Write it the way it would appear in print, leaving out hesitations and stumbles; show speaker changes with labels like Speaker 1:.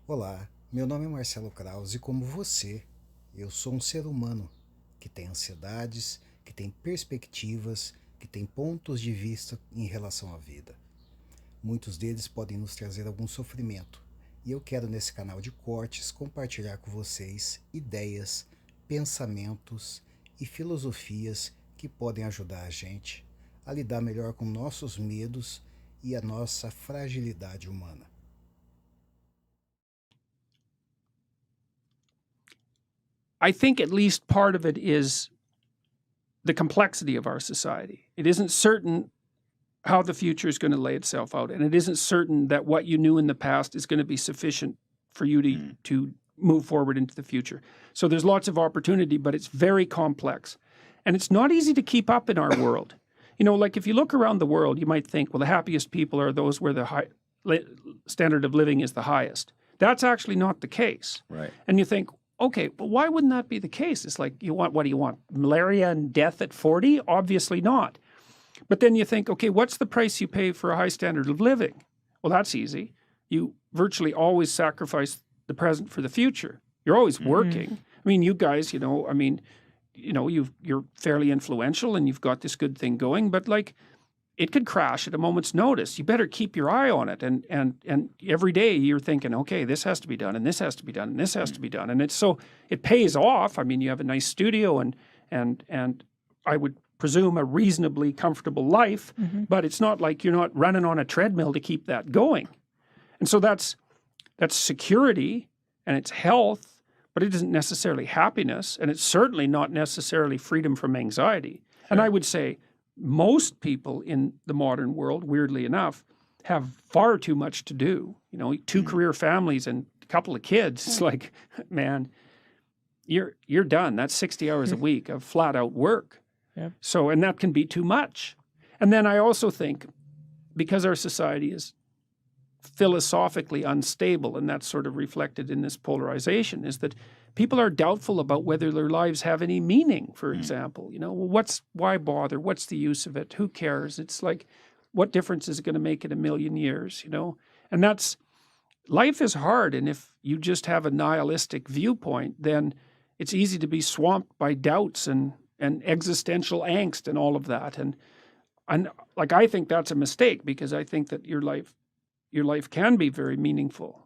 Speaker 1: Olá, meu nome é Marcelo Kraus e como você, eu sou um ser humano que tem ansiedades, que tem perspectivas, que tem pontos de vista em relação à vida. Muitos deles podem nos trazer algum sofrimento, e eu quero nesse canal de cortes compartilhar com vocês ideias, pensamentos e filosofias que podem ajudar a gente a lidar melhor com nossos medos e a nossa fragilidade humana.
Speaker 2: I think at least part of it is the complexity of our society. It isn't certain how the future is going to lay itself out, and it isn't certain that what you knew in the past is going to be sufficient for you to move forward into the future. So there's lots of opportunity, but it's very complex. And it's not easy to keep up in our world. You know, like if you look around the world, you might think, well, the happiest people are those where the standard of living is the highest. That's actually not the case.
Speaker 3: Right.
Speaker 2: And you think, okay, but why wouldn't that be the case? It's like, what do you want? Malaria and death at 40? Obviously not. But then you think, okay, what's the price you pay for a high standard of living? Well, that's easy. You virtually always sacrifice the present for the future. You're always working. I mean, you guys, you're fairly influential and you've got this good thing going, but like it could crash at a moment's notice. You better keep your eye on it. And every day you're thinking, okay, this has to be done and this has to be done and this has to be done. And it pays off. I mean, you have a nice studio and I would presume a reasonably comfortable life, but it's not like you're not running on a treadmill to keep that going. And so that's security and it's health, but it isn't necessarily happiness, and it's certainly not necessarily freedom from anxiety. Sure. And I would say most people in the modern world, weirdly enough, have far too much to do. You know, 2 career families and a couple of kids. It's like, man, you're done. That's 60 hours a week of flat out work.
Speaker 3: Yeah.
Speaker 2: So, and that can be too much. And then I also think, because our society is philosophically unstable, and that's sort of reflected in this polarization, is that people are doubtful about whether their lives have any meaning, for example. You know, well, why bother? What's the use of it? Who cares? It's like, what difference is it going to make in a million years, you know? And life is hard, and if you just have a nihilistic viewpoint, then it's easy to be swamped by doubts and existential angst and all of that. And like, I think that's a mistake, because I think that your life can be very meaningful.